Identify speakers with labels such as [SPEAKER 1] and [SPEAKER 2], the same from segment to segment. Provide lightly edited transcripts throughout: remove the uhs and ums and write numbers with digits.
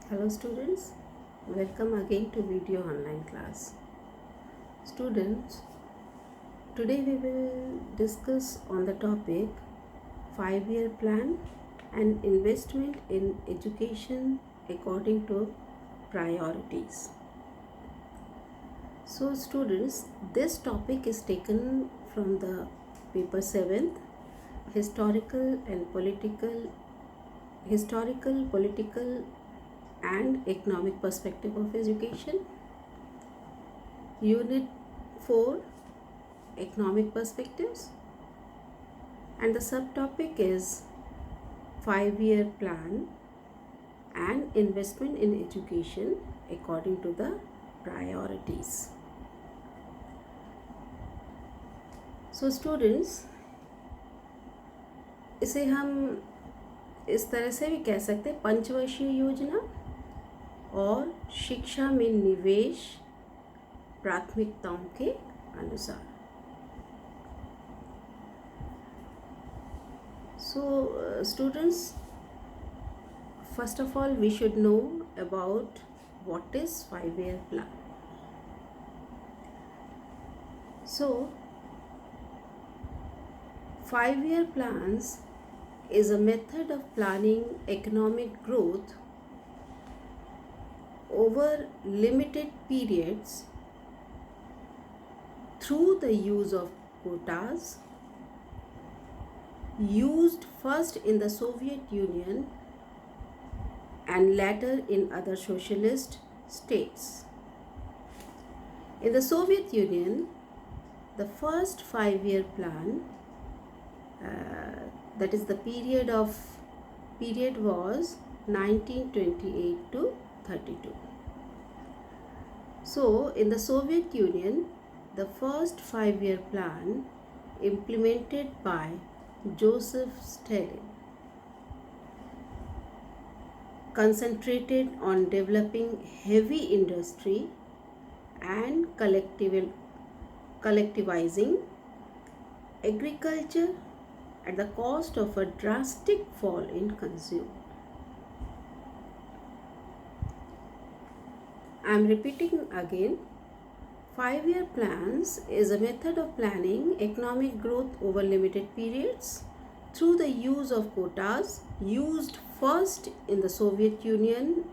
[SPEAKER 1] Hello students, welcome again to video online class. Students, today we will discuss on the topic 5-year plan and investment in education according to priorities. So students, this topic is taken from the paper 7th, historical, political and economic perspective of education. Unit 4, economic perspectives, and the subtopic is 5-year plan and investment in education according to the priorities. So students, इसे हम इस तरह से भी कह सकते हैं, पंचवर्षीय योजना और शिक्षा में निवेश प्राथमिकताओं के अनुसार. So students, first of all we should know about what is 5-year plan. So 5-year plans is a method of planning economic growth over limited periods through the use of quotas, used first in the Soviet Union and later in other socialist states. In the Soviet Union, the first 5-year plan, that is the period was 1928 to 32. So in the Soviet Union, the first 5-year plan implemented by Joseph Stalin concentrated on developing heavy industry and collectivizing agriculture at the cost of a drastic fall in consumption. I am repeating again. 5-year plans is a method of planning economic growth over limited periods through the use of quotas, used first in the Soviet Union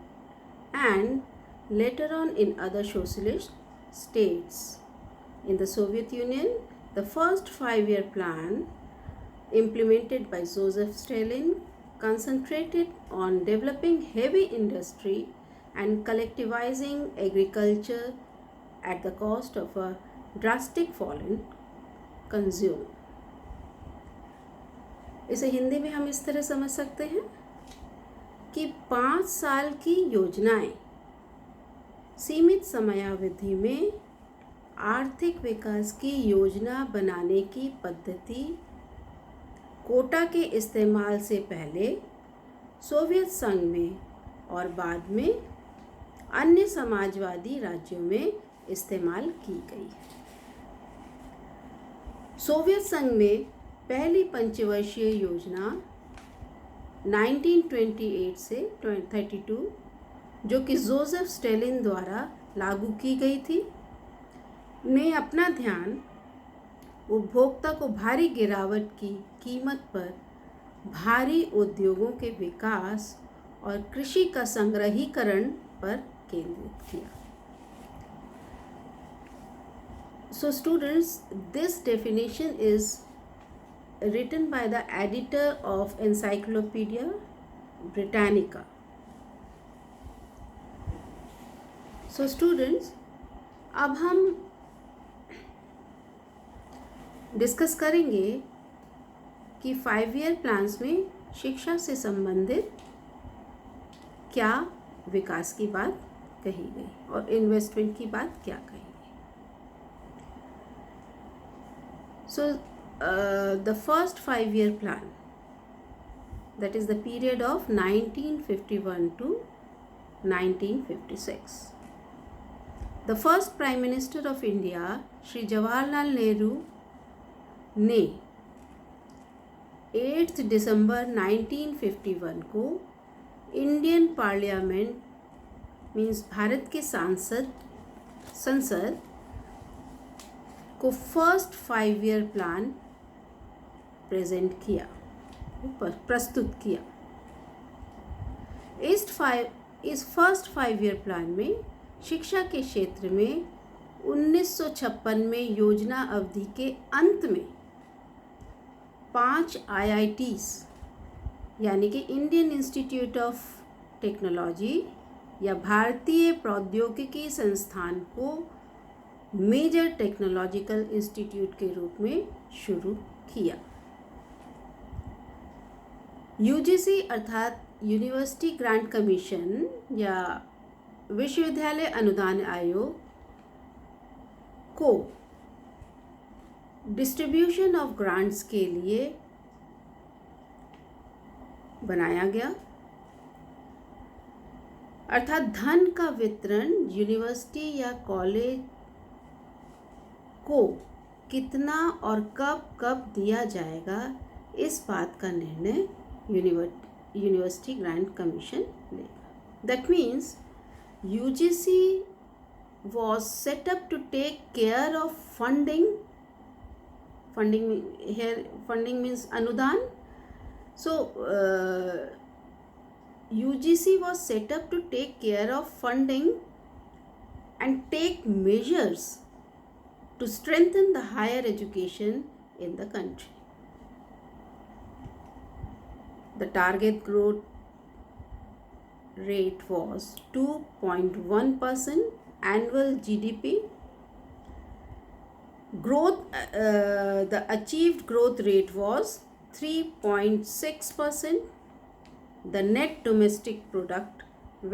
[SPEAKER 1] and later on in other socialist states. In the Soviet Union, the first 5-year plan implemented by Joseph Stalin concentrated on developing heavy industry and collectivizing agriculture at the cost of a drastic fall in consumption. इसे हिंदी में हम इस तरह समझ सकते हैं कि 5 साल की योजनाएं सीमित समयावधि में आर्थिक विकास की योजना बनाने की पद्धति कोटा के इस्तेमाल से पहले सोवियत संघ में और बाद में अन्य समाजवादी राज्यों में इस्तेमाल की गई. सोवियत संघ में पहली पंचवर्षीय योजना 1928 से 32, जो कि जोसेफ स्टालिन द्वारा लागू की गई थी, ने अपना ध्यान उपभोक्ता को भारी गिरावट की कीमत पर भारी उद्योगों के विकास और कृषि का संग्रहीकरण पर केंद्रित किया. So students, this definition is written by the editor of Encyclopedia Britannica. So students, अब हम डिस्कस करेंगे कि 5-year प्लान्स में शिक्षा से संबंधित क्या विकास की बात कही गई और इन्वेस्टमेंट की बात क्या कही गई. So the first 5-year plan, that is the period of 1951 to 1956. The first Prime Minister of India, Shri Jawaharlal Nehru, ने 8 दिसंबर 1951 को इंडियन पार्लियामेंट मीन्स भारत के संसद को फर्स्ट 5 ईयर प्लान प्रस्तुत किया। इस फर्स्ट 5 ईयर प्लान में शिक्षा के क्षेत्र में 1956 में योजना अवधि के अंत में 5 IITs यानी कि इंडियन इंस्टीट्यूट ऑफ टेक्नोलॉजी या भारतीय प्रौद्योगिकी संस्थान को मेजर टेक्नोलॉजिकल इंस्टीट्यूट के रूप में शुरू किया। यूजीसी अर्थात यूनिवर्सिटी ग्रांट कमीशन या विश्वविद्यालय अनुदान आयोग को डिस्ट्रीब्यूशन ऑफ ग्रांट्स के लिए बनाया गया, अर्थात धन का वितरण यूनिवर्सिटी या कॉलेज को कितना और कब कब दिया जाएगा, इस बात का निर्णय यूनिवर्सिटी ग्रांट कमीशन लेगा। That means UGC was set up to take care of funding here. Funding means anudan. So UGC was set up to take care of funding and take measures to strengthen the higher education in the country. The target growth rate was 2.1% annual GDP. The achieved growth rate was 3.6%. The net domestic product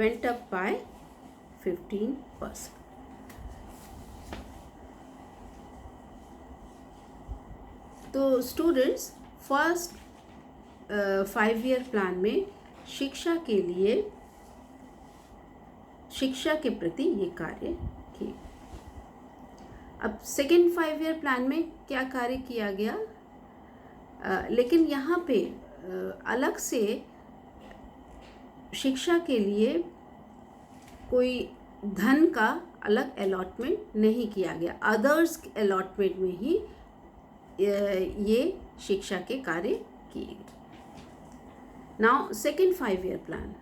[SPEAKER 1] went up by 15%. तो students first 5 year plan में शिक्षा के प्रति ये कार्य किए। अब second 5 year plan में क्या कार्य किया गया, लेकिन यहाँ पे अलग से शिक्षा के लिए कोई धन का अलग अलॉटमेंट नहीं किया गया। अदर्स अलॉटमेंट में ही ये शिक्षा के कार्य किए गए। Now second 5 year plan,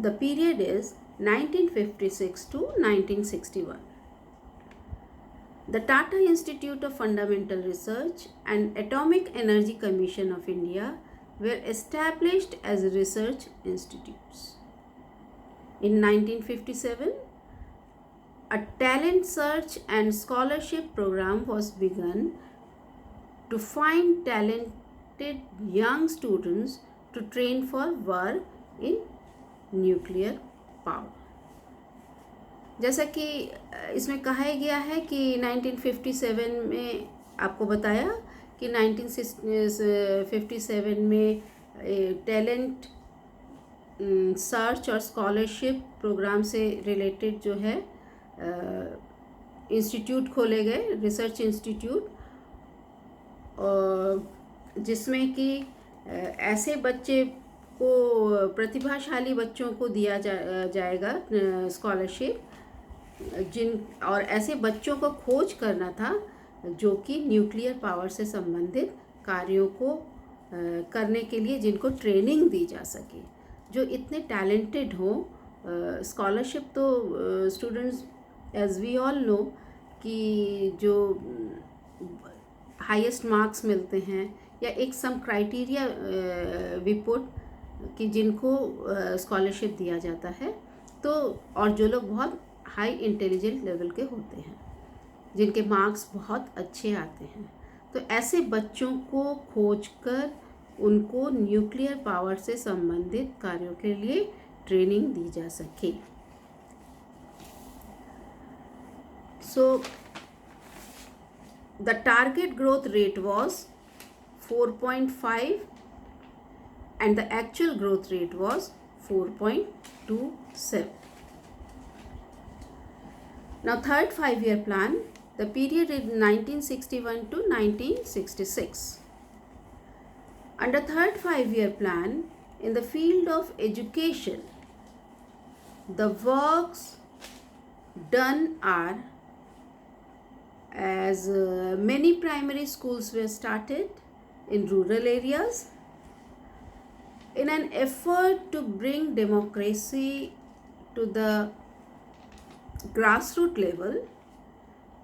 [SPEAKER 1] the period is 1956 to 1961. The Tata Institute of Fundamental Research and Atomic Energy Commission of India were established as research institutes. In 1957, a talent search and scholarship program was begun to find talented young students to train for work in nuclear power. जैसा कि इसमें कहा गया है कि 1957 में आपको बताया कि 1957 में टैलेंट सर्च और स्कॉलरशिप प्रोग्राम से रिलेटेड जो है इंस्टीट्यूट खोले गए, रिसर्च इंस्टीट्यूट, जिसमें कि ऐसे बच्चे को प्रतिभाशाली बच्चों को दिया जाएगा स्कॉलरशिप, और ऐसे बच्चों को खोज करना था जो कि न्यूक्लियर पावर से संबंधित कार्यों को करने के लिए जिनको ट्रेनिंग दी जा सके, जो इतने टैलेंटेड हों। स्कॉलरशिप तो students as we all know कि जो हाईएस्ट मार्क्स मिलते हैं या एक सम क्राइटेरिया विपुट कि जिनको स्कॉलरशिप दिया जाता है, तो और जो लोग बहुत हाई इंटेलिजेंट लेवल के होते हैं, जिनके मार्क्स बहुत अच्छे आते हैं, तो ऐसे बच्चों को खोजकर उनको न्यूक्लियर पावर से संबंधित कार्यों के लिए ट्रेनिंग दी जा सके। So the target growth rate was 4.5 and the actual growth rate was 4.27. Now third 5 year plan, the period is 1961 to 1966. Under third 5 year plan, in the field of education, the works done are as many primary schools were started in rural areas in an effort to bring democracy to the grassroots level.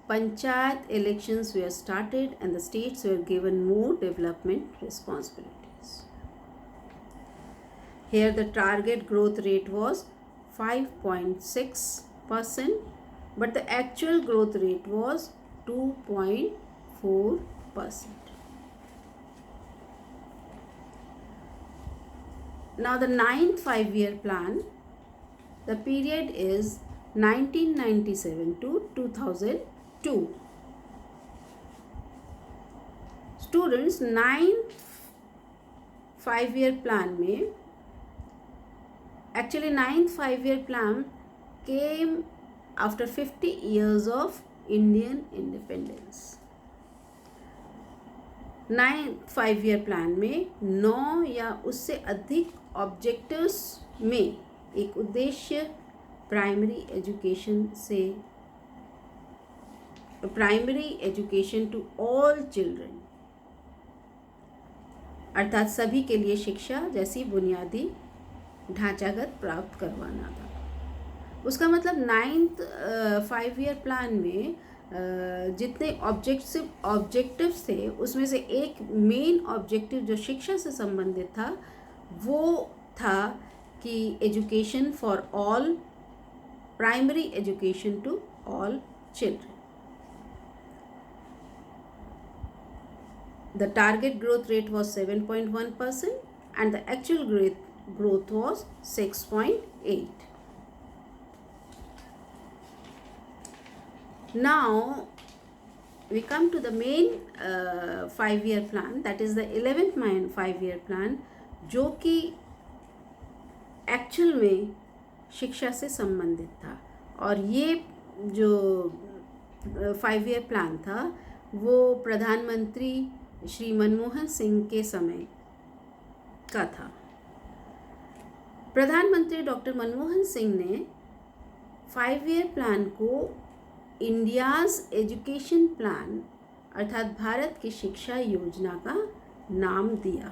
[SPEAKER 1] Panchayat elections were started and the states were given more development responsibilities. Here the target growth rate was 5.6%, but the actual growth rate was 2.4%. Now the ninth 5-year plan, the period is 1997 to 2002. Students, ninth 5-year plan में actually ninth 5-year plan came after 50 years of Indian independence. ninth 5-year plan में 9 या उससे अधिक objectives में एक उद्देश्य primary education to all children, अर्थात सभी के लिए शिक्षा जैसी बुनियादी ढांचागत प्राप्त करवाना था. उसका मतलब नाइन्थ 5-year प्लान में जितने ऑब्जेक्टिव्स थे उसमें से एक मेन ऑब्जेक्टिव जो शिक्षा से संबंधित था वो था कि education for all, primary education to all children. The target growth rate was 7.1% and the actual growth was 6.8%. Now we come to the main 5-year plan, that is the 11th 5-year plan, जो कि actual में शिक्षा से संबंधित था. और ये जो 5-year प्लान था वो प्रधानमंत्री श्री मनमोहन सिंह के समय का था. प्रधानमंत्री डॉक्टर मनमोहन सिंह ने 5-year प्लान को इंडियाज़ एजुकेशन प्लान अर्थात भारत की शिक्षा योजना का नाम दिया.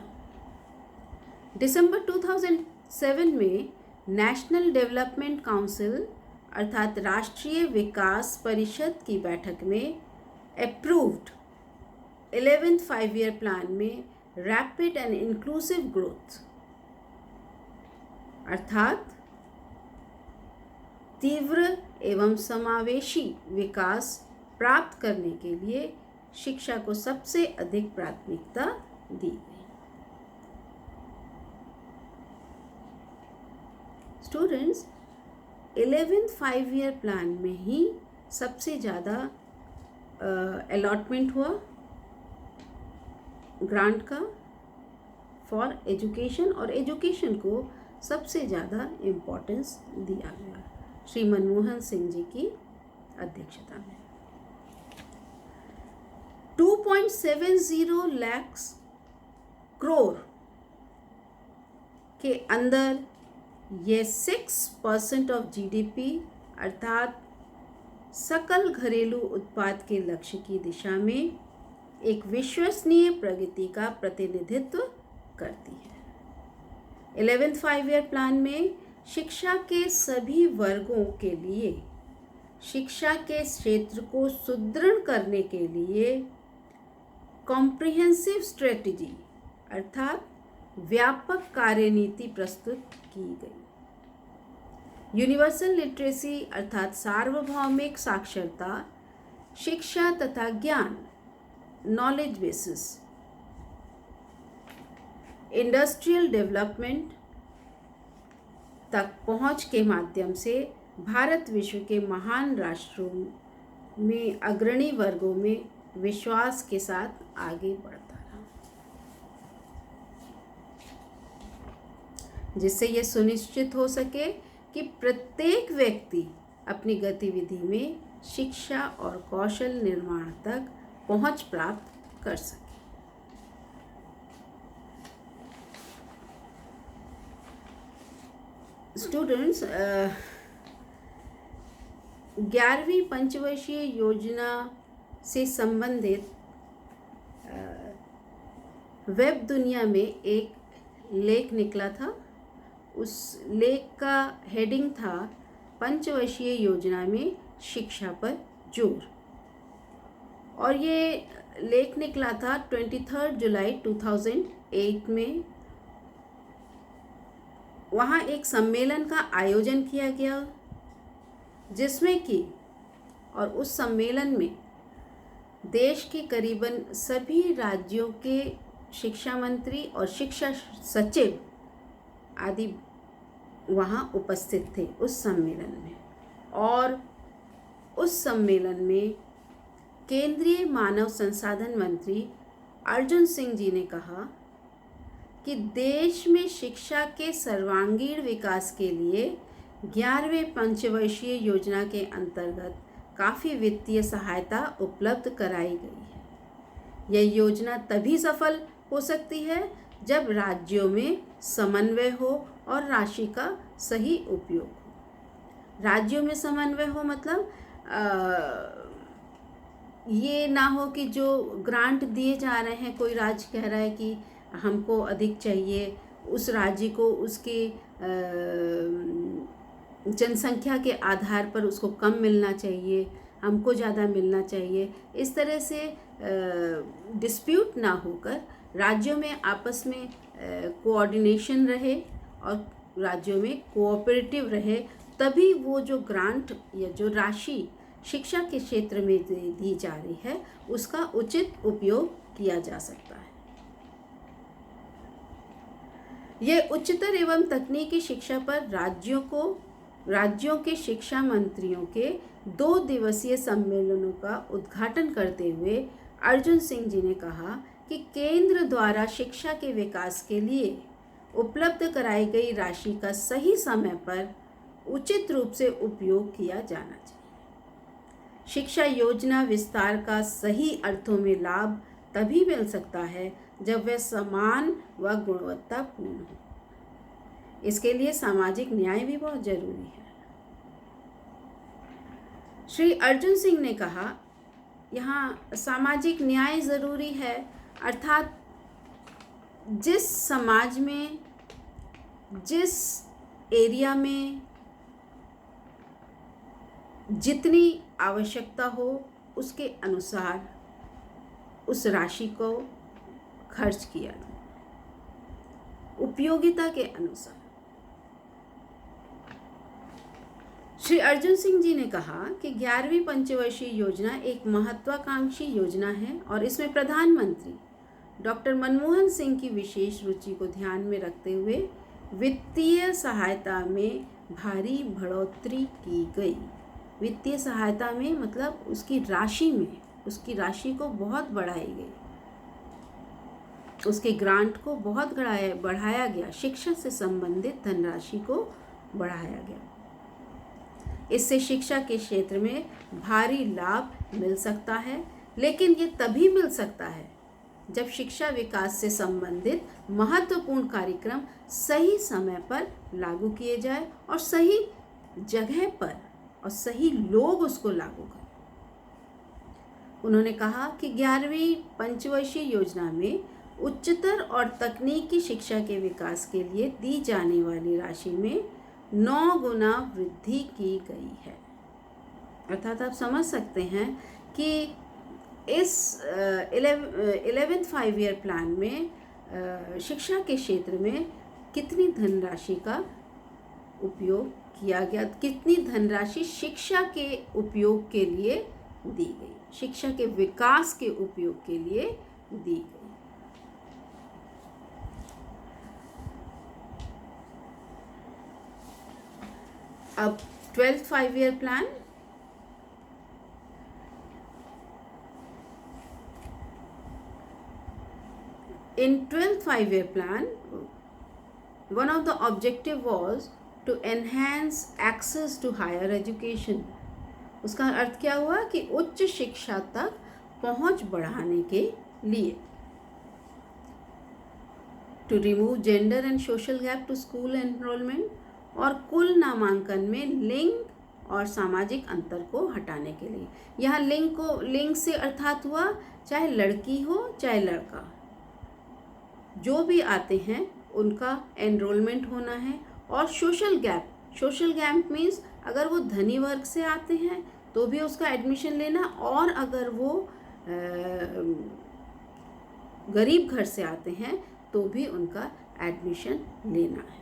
[SPEAKER 1] दिसंबर 2007 में नेशनल डेवलपमेंट काउंसिल अर्थात राष्ट्रीय विकास परिषद की बैठक में अप्रूव्ड 11th 5-year प्लान में रैपिड एंड इंक्लूसिव ग्रोथ अर्थात तीव्र एवं समावेशी विकास प्राप्त करने के लिए शिक्षा को सबसे अधिक प्राथमिकता दी गई. स्टूडेंट्स, 11th 5-year प्लान में ही सबसे ज़्यादा अलॉटमेंट हुआ ग्रांट का फॉर एजुकेशन और एजुकेशन को सबसे ज़्यादा इम्पोर्टेंस दिया गया श्री मनमोहन सिंह जी की अध्यक्षता में. 2.70 लाख करोड़ के अंदर ये 6% ऑफ जीडीपी अर्थात सकल घरेलू उत्पाद के लक्ष्य की दिशा में एक विश्वसनीय प्रगति का प्रतिनिधित्व करती है. 11th 5-year प्लान में शिक्षा के सभी वर्गों के लिए शिक्षा के क्षेत्र को सुदृढ़ करने के लिए कॉम्प्रिहेंसिव स्ट्रेटजी अर्थात व्यापक कार्यनीति प्रस्तुत की गई. यूनिवर्सल लिटरेसी अर्थात सार्वभौमिक साक्षरता, शिक्षा तथा ज्ञान नॉलेज बेसिस, इंडस्ट्रियल डेवलपमेंट तक पहुंच के माध्यम से भारत विश्व के महान राष्ट्रों में अग्रणी वर्गों में विश्वास के साथ आगे बढ़ता रहा, जिससे यह सुनिश्चित हो सके कि प्रत्येक व्यक्ति अपनी गतिविधि में शिक्षा और कौशल निर्माण तक पहुंच प्राप्त कर सके. स्टूडेंट्स, 11वीं पंचवर्षीय योजना से संबंधित वेब दुनिया में एक लेख निकला था। उस लेख का हेडिंग था पंचवर्षीय योजना में शिक्षा पर जोर, और ये लेख निकला था 23 जुलाई 2008 में। वहाँ एक सम्मेलन का आयोजन किया गया जिसमें कि और उस सम्मेलन में देश के करीबन सभी राज्यों के शिक्षा मंत्री और शिक्षा सचिव आदि वहाँ उपस्थित थे उस सम्मेलन में। और उस सम्मेलन में केंद्रीय मानव संसाधन मंत्री अर्जुन सिंह जी ने कहा कि देश में शिक्षा के सर्वांगीण विकास के लिए 11वें पंचवर्षीय योजना के अंतर्गत काफ़ी वित्तीय सहायता उपलब्ध कराई गई है। यह योजना तभी सफल हो सकती है जब राज्यों में समन्वय हो और राशि का सही उपयोग हो। राज्यों में समन्वय हो मतलब ये ना हो कि जो ग्रांट दिए जा रहे हैं, कोई राज्य कह रहा है कि हमको अधिक चाहिए, उस राज्य को उसके जनसंख्या के आधार पर उसको कम मिलना चाहिए, हमको ज़्यादा मिलना चाहिए। इस तरह से डिस्प्यूट ना होकर राज्यों में आपस में कोऑर्डिनेशन रहे और राज्यों में कोऑपरेटिव रहे, तभी वो जो ग्रांट या जो राशि शिक्षा के क्षेत्र में दी जा रही है उसका उचित उपयोग किया जा सकता है। यह उच्चतर एवं तकनीकी शिक्षा पर राज्यों के शिक्षा मंत्रियों के 2 दिवसीय सम्मेलनों का उद्घाटन करते हुए अर्जुन सिंह जी ने कहा कि केंद्र द्वारा शिक्षा के विकास के लिए उपलब्ध कराई गई राशि का सही समय पर उचित रूप से उपयोग किया जाना चाहिए। शिक्षा योजना विस्तार का सही अर्थों में लाभ तभी मिल सकता है जब वह समान व गुणवत्तापूर्ण हो। इसके लिए सामाजिक न्याय भी बहुत जरूरी है। श्री अर्जुन सिंह ने कहा, यहाँ सामाजिक न्याय ज़रूरी है, अर्थात जिस समाज में, जिस एरिया में जितनी आवश्यकता हो उसके अनुसार उस राशि को खर्च किया जाए, उपयोगिता के अनुसार। श्री अर्जुन सिंह जी ने कहा कि 11वीं पंचवर्षीय योजना एक महत्वाकांक्षी योजना है और इसमें प्रधानमंत्री डॉक्टर मनमोहन सिंह की विशेष रुचि को ध्यान में रखते हुए वित्तीय सहायता में भारी बढ़ोतरी की गई। वित्तीय सहायता में मतलब उसकी राशि को बहुत बढ़ाई गई, उसके ग्रांट को बहुत बढ़ाया गया, शिक्षा से संबंधित धनराशि को बढ़ाया गया। इससे शिक्षा के क्षेत्र में भारी लाभ मिल सकता है, लेकिन ये तभी मिल सकता है जब शिक्षा विकास से संबंधित महत्वपूर्ण कार्यक्रम सही समय पर लागू किए जाए और सही जगह पर और सही लोग उसको लागू करें। उन्होंने कहा कि 11वीं पंचवर्षीय योजना में उच्चतर और तकनीकी शिक्षा के विकास के लिए दी जाने वाली राशि में 9 गुना वृद्धि की गई है। अर्थात आप समझ सकते हैं कि इस 11th 5 ईयर प्लान में शिक्षा के क्षेत्र में कितनी धनराशि का उपयोग किया गया, कितनी धनराशि शिक्षा के उपयोग के लिए दी गई, शिक्षा के विकास के उपयोग के लिए दी गई। अब 12th 5 year plan, in 12th 5 year plan, one of the objective was to enhance access to higher education। उसका अर्थ क्या हुआ कि उच्च शिक्षा तक पहुंच बढ़ाने के लिए to remove gender and social gap to school enrollment, और कुल नामांकन में लिंग और सामाजिक अंतर को हटाने के लिए। यहाँ लिंग से अर्थात हुआ चाहे लड़की हो चाहे लड़का, जो भी आते हैं उनका एनरोलमेंट होना है। और सोशल गैप मीन्स अगर वो धनी वर्ग से आते हैं तो भी उसका एडमिशन लेना, और अगर वो गरीब घर से आते हैं तो भी उनका एडमिशन लेना है।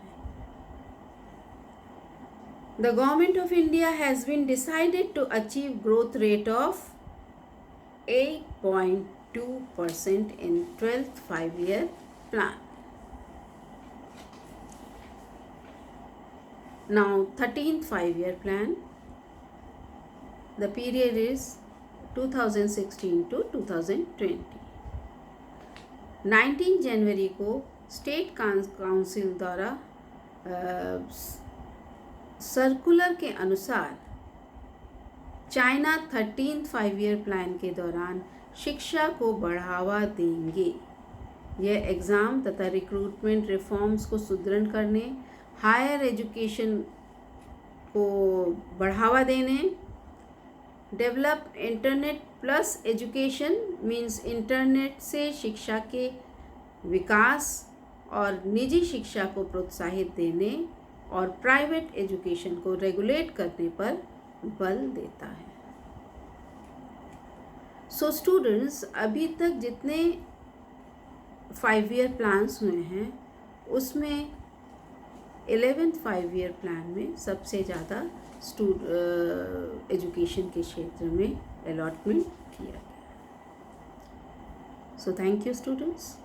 [SPEAKER 1] The Government of India has been decided to achieve growth rate of 8.2% in 12th 5-year plan. Now 13th 5-year plan, the period is 2016 to 2020. 19 जनवरी को स्टेट काउंसिल द्वारा सर्कुलर के अनुसार चाइना 13th 5-year प्लान के दौरान शिक्षा को बढ़ावा देंगे। यह एग्ज़ाम तथा रिक्रूटमेंट रिफॉर्म्स को सुदृढ़ करने, हायर एजुकेशन को बढ़ावा देने, develop internet plus education means internet से शिक्षा के विकास और निजी शिक्षा को प्रोत्साहित देने और प्राइवेट एजुकेशन को रेगुलेट करने पर बल देता है। सो स्टूडेंट्स, अभी तक जितने 5-year प्लान्स हुए हैं उसमें 11th 5-year प्लान में सबसे ज़्यादा एजुकेशन के क्षेत्र में अलॉटमेंट किया गया। So thank you students.